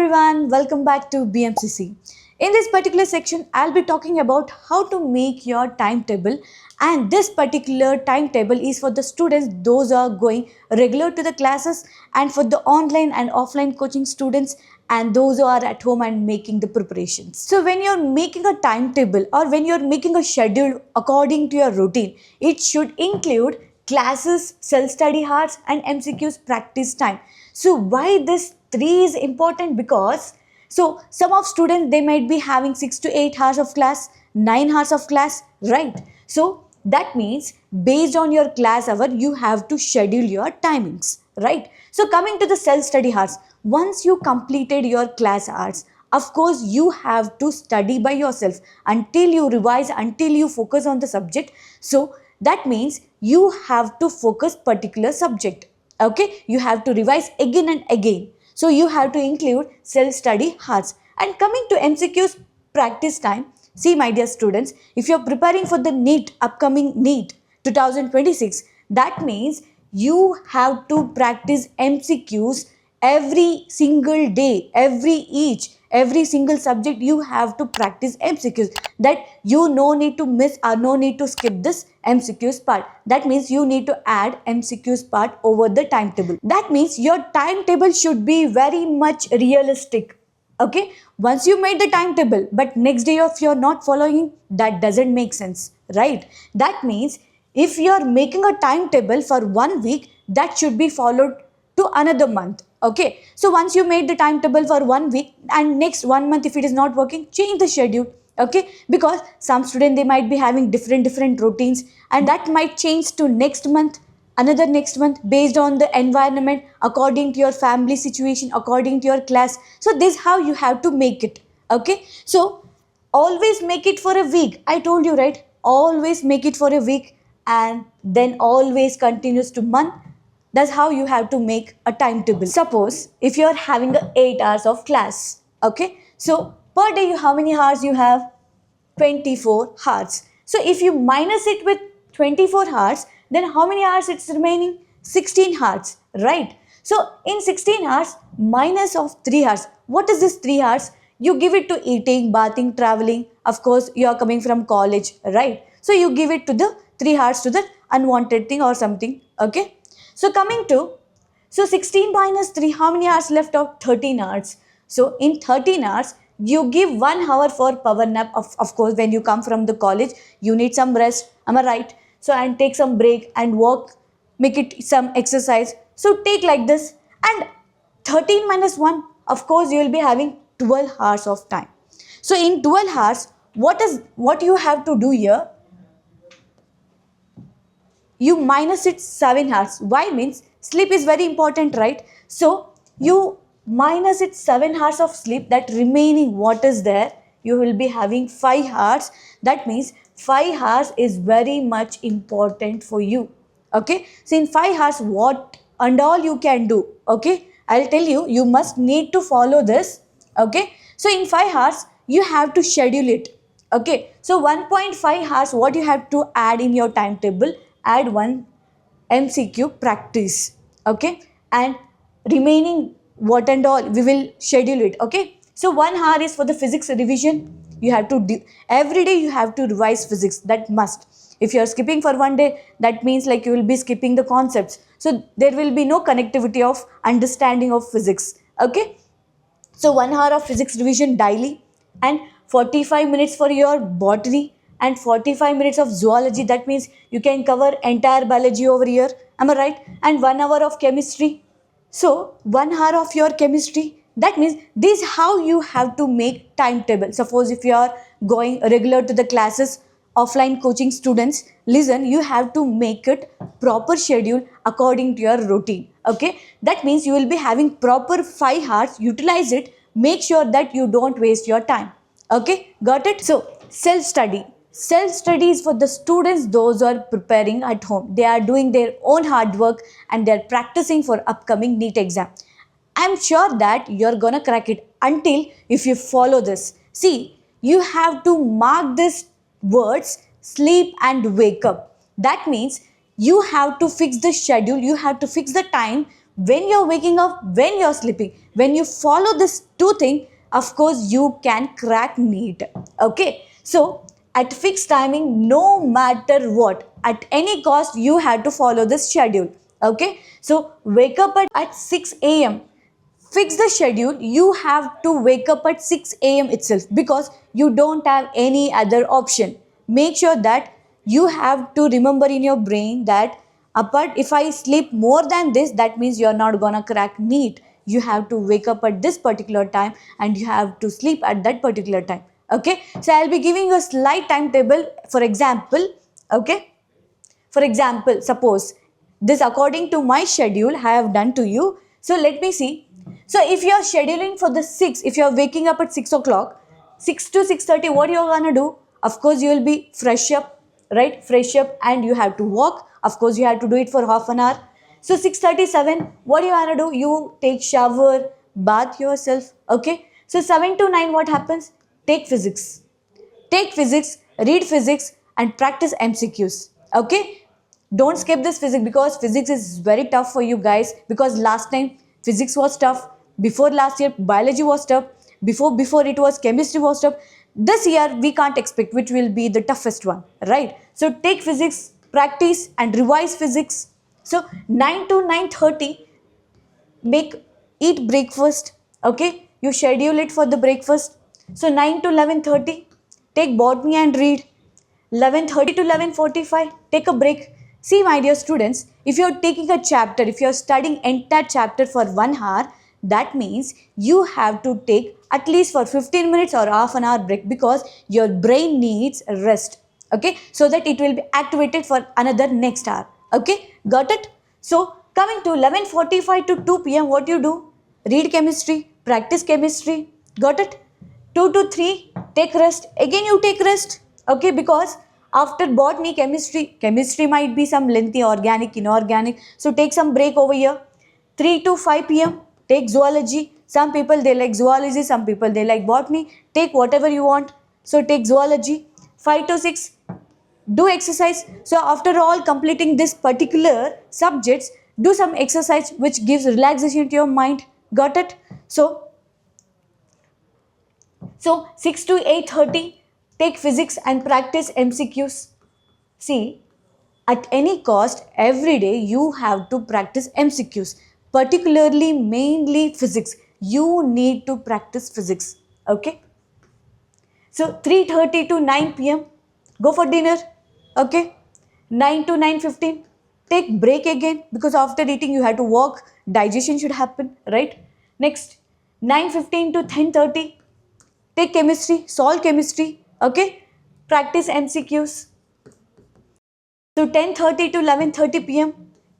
everyone, welcome back to BMCC. In this particular section, I'll be talking about how to make your timetable, and this particular timetable is for the students those who are going regular to the classes, and for the online and offline coaching students and those who are at home and making the preparations. So when you're making a timetable or when you're making a schedule according to your routine, it should include classes, self-study hours and MCQs practice time. So why this 3 is important? Because some of students, they might be having 6 to 8 hours of class, 9 hours of class, right? So that means based on your class hour, you have to schedule your timings, right? So coming to the self-study hours, once you completed your class hours, of course you have to study by yourself until you revise, until you focus on the subject. So that means you have to focus particular subject. Okay, you have to revise again and again. So you have to include self-study hours. And coming to MCQs practice time, see my dear students, if you're preparing for the NEET, upcoming NEET 2026, that means you have to practice MCQs every single day, every single subject you have to practice MCQs. That you no need to miss or no need to skip this MCQs part. That means you need to add MCQs part over the timetable. That means your timetable should be very much realistic. Okay, once you made the timetable but next day if you're not following, that doesn't make sense, right? That means if you're making a timetable for 1 week, that should be followed to another month. Okay, so once you made the timetable for 1 week and next 1 month if it is not working, change the schedule. Okay, because some students, they might be having different routines, and that might change to next month, another next month, based on the environment, according to your family situation, according to your class. So this is how you have to make it. Okay, so always make it for a week. I told you, right? Always make it for a week and then always continues to month. That's how you have to make a timetable. Suppose if you're having 8 hours of class, okay? So per day, how many hours you have? 24 hours. So if you minus it with 24 hours, then how many hours it's remaining? 16 hours, right? So in 16 hours, minus of 3 hours. What is this 3 hours? You give it to eating, bathing, traveling. Of course, you are coming from college, right? So you give it to the 3 hours to the unwanted thing or something, okay? So coming to, 16 minus 3, how many hours left out? 13 hours. So in 13 hours, you give 1 hour for power nap. Of course, when you come from the college, you need some rest. Am I right? So and take some break and walk, make it some exercise. So take like this. And 13 minus 1, of course, you will be having 12 hours of time. So in 12 hours, what you have to do here? You minus it 7 hours. Why? Means sleep is very important, right? So you minus it 7 hours of sleep. That remaining what is there, you will be having 5 hours. That means 5 hours is very much important for you. Okay, so in 5 hours, what and all you can do? Okay, I'll tell you, you must need to follow this. Okay, so in 5 hours, you have to schedule it. Okay, so 1.5 hours, what you have to add in your timetable? Add 1 MCQ practice. Okay, and remaining what and all, we will schedule it. Okay, so 1 hour is for the physics revision. You have to do every day, you have to revise physics. That must. If you are skipping for 1 day, that means like you will be skipping the concepts. So there will be no connectivity of understanding of physics. Okay, so 1 hour of physics revision daily, and 45 minutes for your botany, and 45 minutes of zoology. That means you can cover entire biology over here. Am I right? And 1 hour of chemistry. So 1 hour of your chemistry. That means this is how you have to make timetable. Suppose if you are going regular to the classes, offline coaching students, listen, you have to make it proper schedule according to your routine. Okay, that means you will be having proper 5 hours. Utilize it. Make sure that you don't waste your time. Okay, got it? So self-study. Self-study is for the students, those who are preparing at home. They are doing their own hard work and they are practicing for upcoming NEET exam. I'm sure that you're gonna crack it until if you follow this. See, you have to mark these words, sleep and wake up. That means you have to fix the schedule, you have to fix the time when you're waking up, when you're sleeping. when you follow this two thing, of course you can crack NEET. Okay, so at fixed timing, no matter what, at any cost, you have to follow this schedule. Okay, so wake up at 6 a.m. Fix the schedule. You have to wake up at 6 a.m. itself because you don't have any other option. Make sure that you have to remember in your brain that apart if I sleep more than this, that means you're not gonna crack NEET. You have to wake up at this particular time and you have to sleep at that particular time. Okay, so I'll be giving you a slight timetable. For example, okay, for example, suppose this according to my schedule I have done to you. So let me see. So if you are scheduling for the 6, if you are waking up at 6 o'clock, 6 to 6:30, what you are gonna do? Of course, you will be fresh up, right? Fresh up and you have to walk. Of course, you have to do it for half an hour. So 6:37, what you gonna do? You take shower, bath yourself. Okay. So 7 to 9, what happens? Take physics. Take physics, read physics, and practice MCQs. Okay? Don't skip this physics because physics is very tough for you guys because last time physics was tough. Before last year, biology was tough. Before it was chemistry was tough. This year we can't expect which will be the toughest one, right? So take physics, practice and revise physics. So 9 to 9:30, make eat breakfast. Okay, you schedule it for the breakfast. So 9 to 11:30, take botany and read. 11:30 to 11:45, take a break. See, my dear students, if you're taking a chapter, if you're studying entire chapter for 1 hour, that means you have to take at least for 15 minutes or half an hour break because your brain needs rest. Okay, so that it will be activated for another next hour. Okay, got it? So coming to 11:45 to 2 p.m., what you do? Read chemistry, practice chemistry. Got it? 2 to 3, take rest. Again you take rest. Okay, because after botany, chemistry might be some lengthy organic, inorganic. So take some break over here. 3 to 5 p.m., take zoology. Some people they like zoology, some people they like botany. Take whatever you want. So take zoology. 5 to 6, do exercise. So after all completing this particular subjects, do some exercise which gives relaxation to your mind. Got it? So 6 to 8:30, take physics and practice MCQs. See, at any cost, every day you have to practice MCQs, particularly mainly physics. You need to practice physics. Okay? So 3:30 to 9 p.m., go for dinner. Okay? 9 to 9:15, take break again because after eating you have to walk. Digestion should happen, right? Next, 9:15 to 10:30, take chemistry, solve chemistry. Okay? Practice MCQs. So 10:30 to 11:30 p.m.,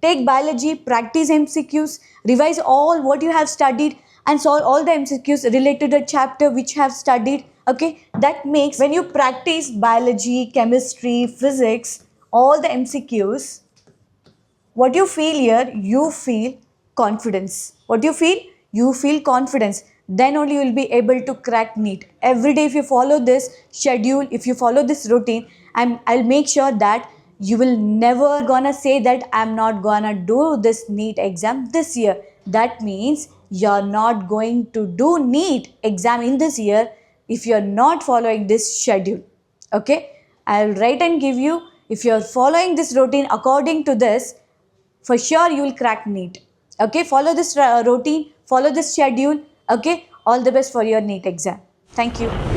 take biology, practice MCQs, revise all what you have studied and solve all the MCQs related to the chapter which you have studied. Okay, that makes when you practice biology, chemistry, physics, all the MCQs, what you feel here, you feel confidence. What you feel? You feel confidence. Then only you will be able to crack NEET. Every day if you follow this schedule, if you follow this routine, I'll make sure that you will never gonna say that I'm not gonna do this NEET exam this year. That means you're not going to do NEET exam in this year if you're not following this schedule. Okay? I'll write and give you, if you're following this routine according to this, for sure you will crack NEET. Okay, follow this routine, follow this schedule. Okay, all the best for your NEET exam. Thank you.